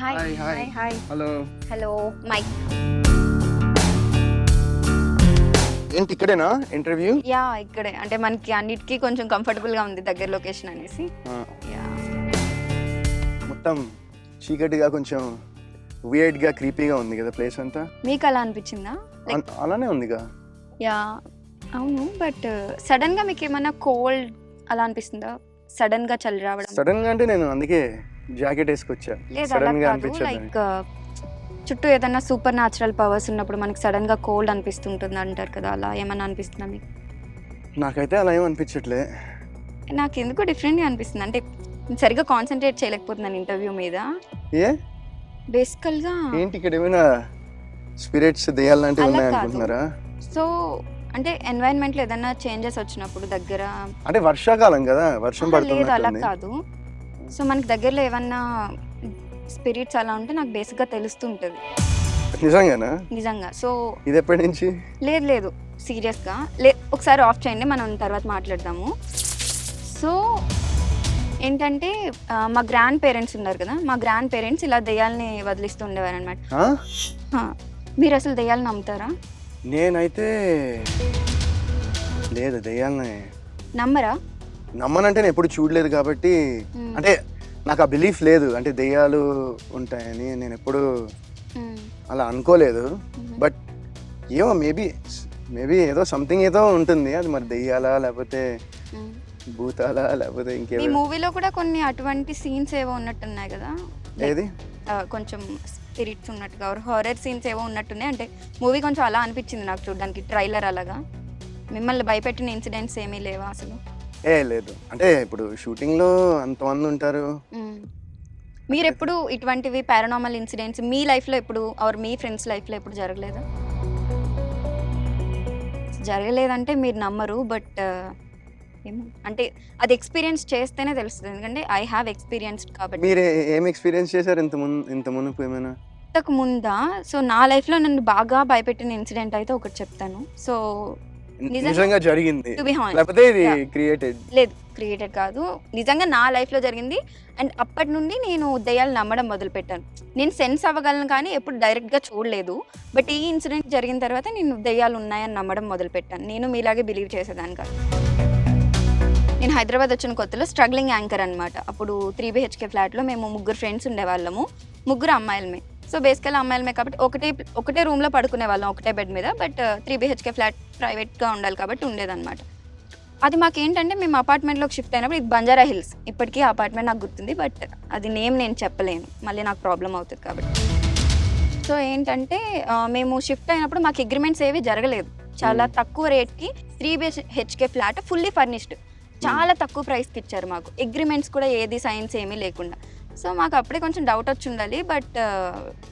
Hi hi hi hi hi hello hello mike. ఏంటి ఇక్కడేనా interview? Yeah ఇక్కడే, అంటే మనకి అన్నిటికీ కొంచెం కంఫర్టబుల్ గా ఉంది దగ్గర లొకేషన్ అనేసి. యా మొత్తం చీకటిగా కొంచెం వియర్డ్ గా క్రీపీగా ఉంది కదా ప్లేస్ అంతా. మీకు అలా అనిపించిందా? అలానే ఉందిగా. యా అవును, బట్ సడన్ గా మీకు ఏమన్నా కోల్డ్ అలా అనిపిస్తుందా? సడన్ గా చలి రావడం? సడన్ గా అంటే నేను అందుకే జాకెట్ వేసుకొచ్చా. లేదు అలా సడన్ గా కాదు, అనిపించదు. లైక్ చుట్టూ ఏదైనా సూపర్ న్యాచురల్ పవర్స్ ఉన్నప్పుడు మనకి సడన్ గా కోల్డ్ అనిపిస్తుంటుంది అంటారు కదా, అలా ఏమన్నా అనిపిస్తుందా మీకు? నాకైతే అలా ఏం అనిపించట్లే. నాకు ఎందుకో డిఫరెంట్గా అనిపిస్తుంది, అంటే నేను సరిగ్గా కాన్సన్ట్రేట్ చేయలేకపోతున్నాను ఇంటర్వ్యూ మీద. ఏ బేసికల్గా ఏంటి ఇక్కడ ఏమైనా స్పిరిట్స్ దెయ్యాలంటే అలా ఉన్నాయి కాదు. అనుకుంటున్నారా? సో అంటే ఎన్వైరన్మెంట్లో ఏదైనా చేంజెస్ వచ్చినప్పుడు దగ్గర అంటే వర్షాకాలం కదా, వర్షం లేదు అలా పడుతుంది. కాదు. సో మనకి దగ్గరలో ఏమన్నా స్పిరిట్స్ అలా ఉంటే నాకు బేసిక్గా తెలుస్తుంటుంది నిజంగానా? నిజంగా. సో ఇది ఎప్పటి నుంచి? లేదు సీరియస్గా ఒకసారి ఆఫ్ చేయండి, మనం తర్వాత మాట్లాడదాము. సో ఏంటంటే మా గ్రాండ్ పేరెంట్స్ ఉన్నారు కదా, మా గ్రాండ్ పేరెంట్స్ ఇలా దెయ్యాలని వదిలిస్తూ ఉండేవారు అనమాట. మీరు అసలు దెయ్యాలని నమ్ముతారా? నేనైతే లేదు, దెయ్యాలని నమ్మరా? నమ్మనంటే నేను ఎప్పుడు చూడలేదు కాబట్టి, అంటే నాకు ఆ బిలీఫ్ లేదు, అంటే దెయ్యాలు ఉంటాయని నేను ఎప్పుడు అలా అనుకోలేదు. బట్ ఏమో మేబీ ఏదో సంథింగ్ ఏదో ఉంటుంది, అది మరి దెయ్యాలా లేకపోతే భూతాలా లేకపోతే ఈ ఇంకేదో. మూవీలో కూడా కొన్ని అటువంటి సీన్స్ ఏవో ఉన్నట్టున్నాయి కదా, ఏది కొంచెం స్పిరిట్స్ ఉన్నట్టుగా హారర్ సీన్స్ ఏవో ఉన్నట్టున్నాయి. అంటే మూవీ కొంచెం అలా అనిపించింది నాకు చూడడానికి, ట్రైలర్ అలాగా. మిమ్మల్ని భయపెట్టిన ఇన్సిడెంట్స్ ఏమీ లేవా అసలు? లేదు, అంటే ఇప్పుడు షూటింగ్ లో అంతమంది ఉంటారు. మీరు ఎప్పుడు ఇటువంటివి పారానార్మల్ ఇన్సిడెంట్స్ మీ లైఫ్లో ఎప్పుడు ఆర్ మీ ఫ్రెండ్స్ లైఫ్లో ఎప్పుడు జరగలేదా? జరగలేదంటే మీరు నమ్మరు, బట్ ఏమో అంటే అది ఎక్స్పీరియన్స్ చేస్తేనే తెలుస్తుంది, ఎందుకంటే ఐ హ్యావ్ ఎక్స్పీరియన్స్డ్ కాబట్టి. మీరు ఏం ఎక్స్పీరియన్స్ చేశారు ఇంత మునుపు ఏమైనా? ఇంతకు ముందా? సో నా లైఫ్లో నన్ను బాగా భయపెట్టిన ఇన్సిడెంట్ అయితే ఒకటి చెప్తాను. సో నిజంగా జరిగింది టు బి హానెస్ట్, లేకపోతే ఇది క్రియేటెడ్? లేదు క్రియేటెడ్ కాదు, నిజంగా నా లైఫ్లో జరిగింది. అండ్ అప్పటి నుండి నేను దెయ్యాలు నమ్మడం మొదలుపెట్టాను. నేను సెన్స్ అవ్వగలను కానీ ఎప్పుడు డైరెక్ట్గా చూడలేదు. బట్ ఈ ఇన్సిడెంట్ జరిగిన తర్వాత నేను దెయ్యాలు ఉన్నాయని నమ్మడం మొదలుపెట్టాను. నేను మీలాగే బిలీవ్ చేసేదాన్ని కాదు. నేను హైదరాబాద్ వచ్చిన కొత్తలో స్ట్రగ్లింగ్ యాంకర్ అనమాట. అప్పుడు 3 BHK ఫ్లాట్లో మేము 3 ఫ్రెండ్స్ ఉండేవాళ్ళము, 3 అమ్మాయిలమే. సో బేసికల్ అమ్మాయిలమే కాబట్టి ఒకటే రూమ్లో పడుకునే వాళ్ళం, ఒకటే బెడ్ మీద. బట్ 3 BHK ఫ్లాట్ ప్రైవేట్గా ఉండాలి కాబట్టి ఉండేదన్నమాట. అది మాకేంటంటే మేము అపార్ట్మెంట్లోకి షిఫ్ట్ అయినప్పుడు, ఇది బంజారా హిల్స్, ఇప్పటికీ అపార్ట్మెంట్ నాకు గుర్తుంది, బట్ అది నేమ్ నేను చెప్పలేను, మళ్ళీ నాకు ప్రాబ్లం అవుతుంది కాబట్టి. సో ఏంటంటే మేము షిఫ్ట్ అయినప్పుడు మాకు అగ్రిమెంట్స్ ఏవి జరగలేదు. చాలా తక్కువ రేట్కి 3 BHK ఫ్లాట్ ఫుల్లీ ఫర్నిష్డ్ చాలా తక్కువ ప్రైస్కి ఇచ్చారు మాకు. అగ్రిమెంట్స్ కూడా ఏది సైన్స్ ఏమీ లేకుండా. సో మాకు అప్పుడే కొంచెం డౌట్ వచ్చి ఉండాలి, బట్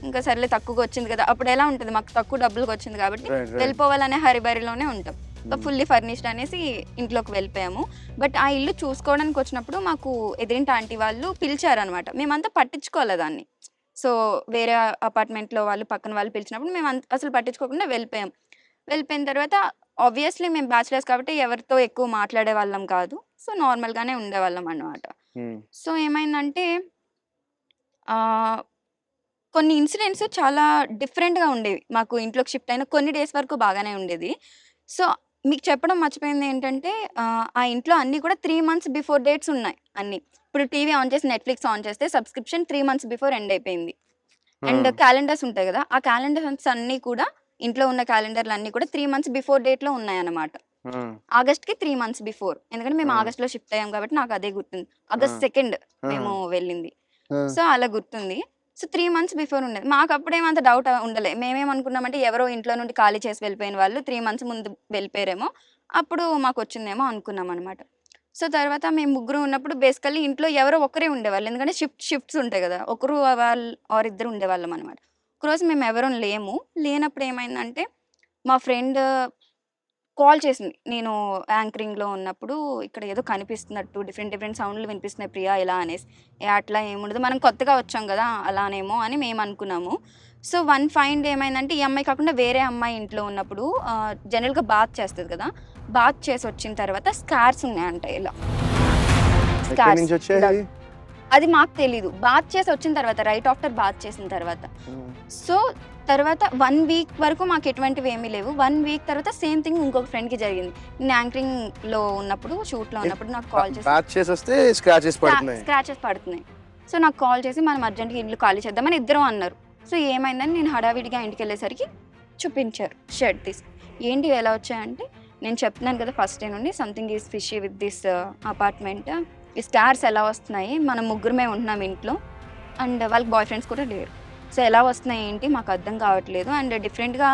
ఇంకా సర్లే తక్కువగా వచ్చింది కదా, అప్పుడు ఎలా ఉంటుంది, మాకు తక్కువ డబ్బులకు వచ్చింది కాబట్టి వెళ్ళిపోవాలనే హరిబరిలోనే ఉంటాం. సో ఫుల్లీ ఫర్నిష్డ్ అనేసి ఇంట్లోకి వెళ్ళిపోయాము. బట్ ఆ ఇల్లు చూసుకోవడానికి వచ్చినప్పుడు మాకు ఎదిరింటి ఆంటీ వాళ్ళు పిలిచారనమాట. మేమంతా పట్టించుకోవాలి దాన్ని. సో వేరే అపార్ట్మెంట్లో వాళ్ళు పక్కన వాళ్ళు పిలిచినప్పుడు మేము అసలు పట్టించుకోకుండా వెళ్ళిపోయిన తర్వాత ఆబ్వియస్లీ మేము బ్యాచిలర్స్ కాబట్టి ఎవరితో ఎక్కువ మాట్లాడే వాళ్ళం కాదు. సో నార్మల్గానే ఉండేవాళ్ళం అన్నమాట. సో ఏమైందంటే కొన్ని ఇన్సిడెంట్స్ చాలా డిఫరెంట్గా ఉండేవి. మాకు ఇంట్లోకి షిఫ్ట్ అయిన కొన్ని డేస్ వరకు బాగానే ఉండేది. సో మీకు చెప్పడం మర్చిపోయింది ఏంటంటే ఆ ఇంట్లో అన్నీ కూడా 3 months బిఫోర్ డేట్స్ ఉన్నాయి అన్నీ. ఇప్పుడు టీవీ ఆన్ చేసి నెట్ఫ్లిక్స్ ఆన్ చేస్తే సబ్స్క్రిప్షన్ 3 months బిఫోర్ ఎండ్ అయిపోయింది. అండ్ క్యాలెండర్స్ ఉంటాయి కదా, ఆ క్యాలెండర్స్ అన్నీ కూడా, ఇంట్లో ఉన్న క్యాలెండర్లు అన్నీ కూడా 3 months బిఫోర్ డేట్లో ఉన్నాయన్నమాట. ఆగస్ట్కి 3 months బిఫోర్, ఎందుకంటే మేము ఆగస్ట్లో షిఫ్ట్ అయ్యాం కాబట్టి నాకు అదే గుర్తుంది. August 2 మేము వెళ్ళింది. సో అలా గుర్తుంది. సో 3 months బిఫోర్ ఉండేది. మాకు అప్పుడేమంత డౌట్ ఉండలే. మేమేమనుకున్నామంటే ఎవరో ఇంట్లో నుండి ఖాళీ చేసి వెళ్ళిపోయిన వాళ్ళు 3 months ముందు వెళ్ళిపోయారేమో, అప్పుడు మాకు వచ్చిందేమో అనుకున్నాం అనమాట. సో తర్వాత మేము 3 ఉన్నప్పుడు బేసికల్లీ ఇంట్లో ఎవరో ఒకరే ఉండేవాళ్ళు, ఎందుకంటే షిఫ్ట్స్ ఉంటాయి కదా, ఒకరు వాళ్ళు ఆర్ ఇద్దరు ఉండేవాళ్ళం అనమాట. ఒకరోజు మేము ఎవరూ లేనప్పుడు ఏమైందంటే మా ఫ్రెండ్ కాల్ చేసింది. నేను యాంకరింగ్లో ఉన్నప్పుడు ఇక్కడ ఏదో కనిపిస్తున్నట్టు డిఫరెంట్ సౌండ్లు వినిపిస్తున్నాయి ప్రియా ఇలా అనేసి. అట్లా ఏముండదు, మనం కొత్తగా వచ్చాం కదా అలానేమో అని మేము అనుకున్నాము. సో వన్ ఫైండ్ ఏమైందంటే ఈ అమ్మాయి కాకుండా వేరే అమ్మాయి ఇంట్లో ఉన్నప్పుడు జనరల్గా బాత్ చేస్తుంది కదా, బాత్ చేసి వచ్చిన తర్వాత స్కార్స్ ఉన్నాయంట ఇలా. అది మాకు తెలీదు. బాత్ చేసి వచ్చిన తర్వాత, రైట్ ఆఫ్టర్ బాత్ చేసిన తర్వాత. సో తర్వాత 1 వీక్ వరకు మాకు ఎటువంటివి ఏమీ లేవు. 1 వీక్ తర్వాత సేమ్ థింగ్ ఇంకొక ఫ్రెండ్కి జరిగింది. నేను యాంకరింగ్లో ఉన్నప్పుడు, షూట్లో ఉన్నప్పుడు నాకు కాల్ చేసి బ్యాచ్ చేసి వస్తే స్క్రాచెస్ పడుతున్నాయి. స్క్రాచెస్ పడుతున్నాయి. సో నాకు కాల్ చేసి మనం అర్జెంట్గా ఇల్లు ఖాళీ చేద్దామని ఇద్దరం అన్నారు. సో ఏమైందని నేను హడావిడిగా ఇంటికి వెళ్ళేసరికి చూపించారు షర్ట్ తీసి. ఏంటి ఎలా వచ్చాయంటే, నేను చెప్తున్నాను కదా ఫస్ట్ డే నుండి something is fishy with this apartment. ఈ స్టార్స్ ఎలా వస్తున్నాయి, మనం ముగ్గురమే ఉంటున్నాం ఇంట్లో, అండ్ వాళ్ళకి బాయ్ ఫ్రెండ్స్ కూడా లేరు. సో ఎలా వస్తున్నాయి ఏంటి మాకు అర్థం కావట్లేదు. అండ్ డిఫరెంట్గా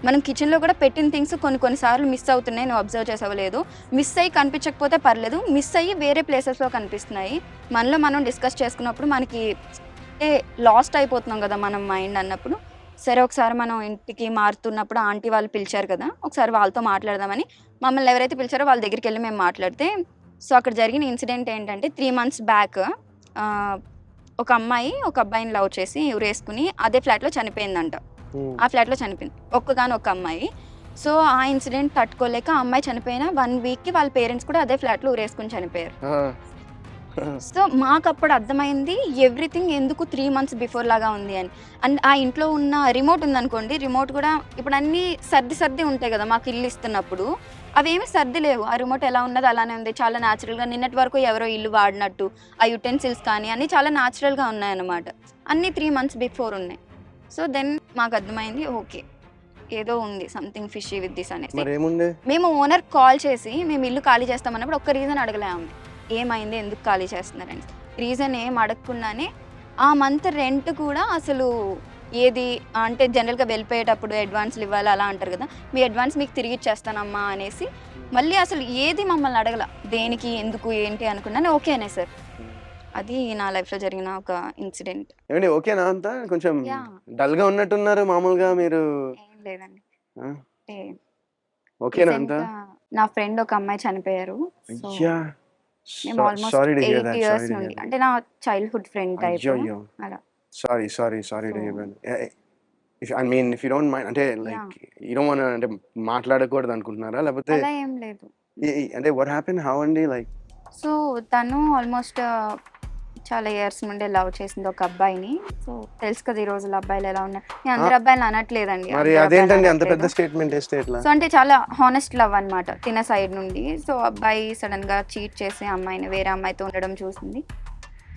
మనం కిచెన్లో కూడా పెట్టిన థింగ్స్ కొన్నిసార్లు మిస్ అవుతున్నాయి. నువ్వు అబ్జర్వ్ చేసావలేదు. మిస్ అయ్యి కనిపించకపోతే పర్లేదు, మిస్ అయ్యి వేరే ప్లేసెస్లో కనిపిస్తున్నాయి. మనలో మనం డిస్కస్ చేసుకున్నప్పుడు మనకి అంటే లాస్ట్ అయిపోతున్నాం కదా మనం మైండ్ అన్నప్పుడు, సరే ఒకసారి మనం ఇంటికి మారుతున్నప్పుడు ఆంటీ వాళ్ళు పిలిచారు కదా, ఒకసారి వాళ్ళతో మాట్లాడదామని మమ్మల్ని ఎవరైతే పిలిచారో వాళ్ళ దగ్గరికి వెళ్ళి మేము మాట్లాడితే, సో అక్కడ జరిగిన ఇన్సిడెంట్ ఏంటంటే 3 months బ్యాక్ ఒక అమ్మాయి ఒక అబ్బాయిని లవ్ చేసి ఉరేసుకుని అదే ఫ్లాట్లో చనిపోయిందంట. ఆ ఫ్లాట్లో చనిపోయింది ఒక్క అమ్మాయి. సో ఆ ఇన్సిడెంట్ తట్టుకోలేక ఆ అమ్మాయి చనిపోయిన 1 weekకి వాళ్ళ పేరెంట్స్ కూడా అదే ఫ్లాట్లో ఉరేసుకుని చనిపోయారు. సో మాకు అప్పుడు అర్థమైంది ఎవ్రీథింగ్ ఎందుకు 3 months బిఫోర్ లాగా ఉంది అని. అండ్ ఆ ఇంట్లో ఉన్న రిమోట్ ఉందనుకోండి, రిమోట్ కూడా ఇప్పుడు అన్నీ సర్ది ఉంటాయి కదా మాకు ఇల్లు ఇస్తున్నప్పుడు, అవేమి సర్ది లేవు. ఆ రిమోట్ ఎలా ఉన్నది అలానే ఉంది, చాలా న్యాచురల్గా. నిన్నటి వరకు ఎవరో ఇల్లు వాడినట్టు ఆ యుటెన్సిల్స్ కానీ అన్నీ చాలా న్యాచురల్గా ఉన్నాయన్నమాట. అన్నీ 3 months బిఫోర్ ఉన్నాయి. సో దెన్ మాకు అర్థమైంది ఓకే ఏదో ఉంది సంథింగ్ ఫిషీ విత్ దిస్ అనేసి. మేము ఓనర్ కాల్ చేసి మేము ఇల్లు ఖాళీ చేస్తామన్నప్పుడు ఒక్క రీజన్ అడగలేము, ఏమైంది ఎందుకు ఖాళీ చేస్తున్నారని. రీజన్ ఏం అడగకుండానే ఆ మంత్ రెంట్ కూడా అసలు ఏది అంటే జనరల్గా వెళ్ళిపోయేటప్పుడు అడ్వాన్స్లు ఇవ్వాలి అలా అంటారు కదా, మీ అడ్వాన్స్ మీకు తిరిగి ఇచ్చేస్తానమ్మా అనేసి మళ్ళీ అసలు ఏది మమ్మల్ని అడగల, దేనికి ఎందుకు ఏంటి అనుకున్నాను. ఓకేనే సార్, అది నా లైఫ్లో జరిగిన ఒక ఇన్సిడెంట్. ఏమండి ఓకేనా? అంతా కొంచెం డల్గా ఉన్నట్టున్నారు మామూలుగా మీరు. ఏం లేదండి, ఓకేనా అంతా? నా ఫ్రెండ్ ఒక అమ్మాయి చనిపోయారు. మేము ఆల్మోస్ట్ 8 years నుండి, అంటే నా చైల్డ్హుడ్ ఫ్రెండ్ టైప్ అలా. Sorry to hear that. I mean if you don't mind, అంటే like you don't want to అంటే మాట్లాడకూడదు అనుకుంటున్నారా లేకపోతే? అలా ఏం లేదు. అంటే what happened, how అండి? లైక్ సో తను ఆల్మోస్ట్ చాలా ఇయర్స్ నుండి లవ్ చేసింది ఒక అబ్బాయిని. సో తెలుసు కదా ఈ రోజుల్లో అబ్బాయిలు ఎలా ఉన్నారు. నేను అందరు అబ్బాయిలు అనట్లేదండి, మరి అదేంటండి అంత పెద్ద స్టేట్మెంట్ వేస్తే ఎట్లా? సో అంటే చాలా హానెస్ట్ లవ్ అన్నమాట తిన సైడ్ నుండి. సో అబ్బాయి సడన్ గా చీట్ చేసి అమ్మాయిని వేరే అమ్మాయితో ఉండడం చూసింది.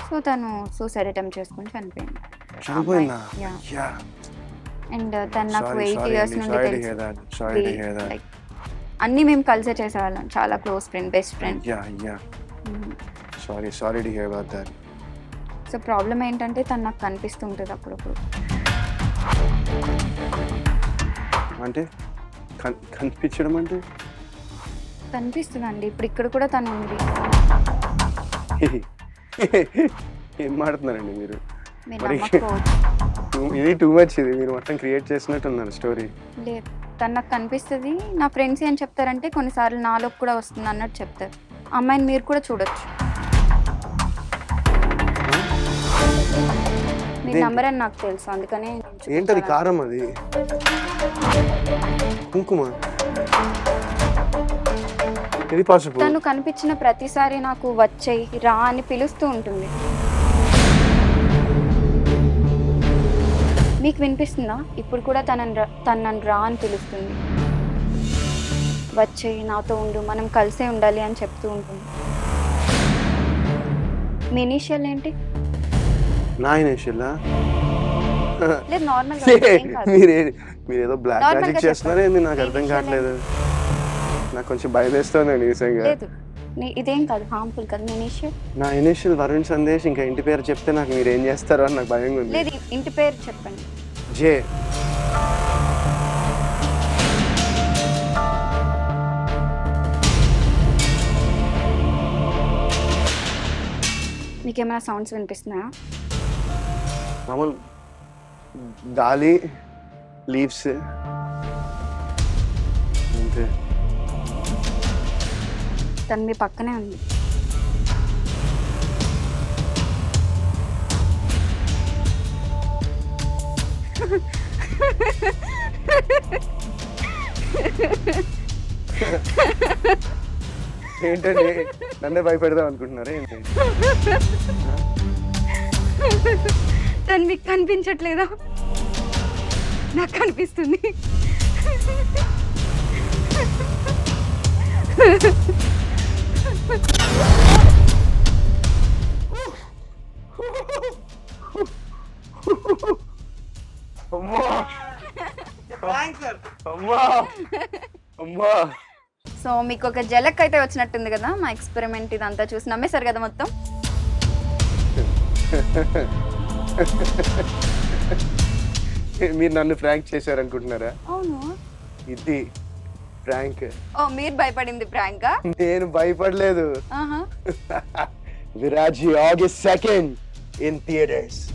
సో తను సూసైడ్ అటెంప్ట్ చేసుకుని చనిపోయింది. అండ్ తను నాకు 8 years నుండి తెలుసు. లైక్ అన్నీ మేము కలిసే చేసేవాళ్ళం, చాలా close friend, best friend. Sorry to hear about that. So problem ఏంటంటే తను నాకు కనిపిస్తుంటుంది అప్పుడప్పుడు. అంటే కనిపించడం అంటే కనిపిస్తుందండి, ఇప్పుడు ఇక్కడ కూడా తను ఉంది. ఏం మాట్లాడుతున్నారండి మీరు? మీరు నమ్మకపోవచ్చు, ఇది టూ మచ్. ఇది మీరు మొత్తం క్రియేట్ చేసినట్టు ఉన్నారు స్టోరీ. లేదు, తను నాకు కనిపిస్తుంది. నా ఫ్రెండ్స్ ఏం చెప్తారంటే కొన్నిసార్లు నాలోకి కూడా వస్తుంది అన్నట్టు చెప్తారు. అమ్మాయిని మీరు కూడా చూడొచ్చు. మీ నంబర్ అని నాకు తెలుసు, అందుకనే. ఏంటది? కారం? అది కుంకుమ? ఇది పసుపు? తను కనిపించిన ప్రతిసారి నాకు వచ్చేయి రా అని పిలుస్తూ ఉంటుంది. మీకు వినిపిస్తుందా? ఇప్పుడు కూడా తనను రా అని పిలుస్తుంది, వచ్చేయి నాతో ఉండు, మనం కలిసే ఉండాలి అని చెప్తూ ఉంటుంది. మీ ఇనిషియల్ ఏంటి? నా ఇనిషియల్ లేదు, నార్మల్. మీరు ఏదో బ్లాక్ మ్యాజిక్ చేస్తున్నారే, నాకు అర్థం కావట్లేదు. నాకు కొంచెం భయం వేస్తుంది నిజంగా. లేదు, ఇదేం కాదు, హార్మ్ఫుల్ కాదు. మీ ఇనిషియల్? నా ఇనిషియల్ వరుణ్ సందేశ్. ఇంకా ఇంటి పేరు చెప్తే నాకు మీరు ఏం చేస్తారో అని నాకు భయంగా ఉంది. లేదు, ఇంటి పేరు చెప్పండి. జే. మీకేమైనా సౌండ్స్ వినిపిస్తున్నాయా? మామూలు గాలి, లీవ్స్ అంతే. తను మీ పక్కనే ఉంది. ఏంటండి నన్నే భయపెడదాం అనుకుంటున్నారా ఏంటి? తను మీకు కనిపించట్లేదా? నాకు కనిపిస్తుంది. అమ్మా అమ్మా అమ్మా. సో మీకు ఒక జలక్ అయితే వచ్చినట్టుంది కదా మా ఎక్స్పెరిమెంట్ ఇదంతా చూసి. నమ్మేశారు కదా మొత్తం? మీరు నన్ను ఫ్రాంక్ చేశారనుకుంటున్నారా? అవును. ఇది ఫ్రాంక్. ఓ మీరు భయపడింది ప్రాంకా? నేను భయపడలేదు. ఆహా. విరాజీ August 2nd in theaters.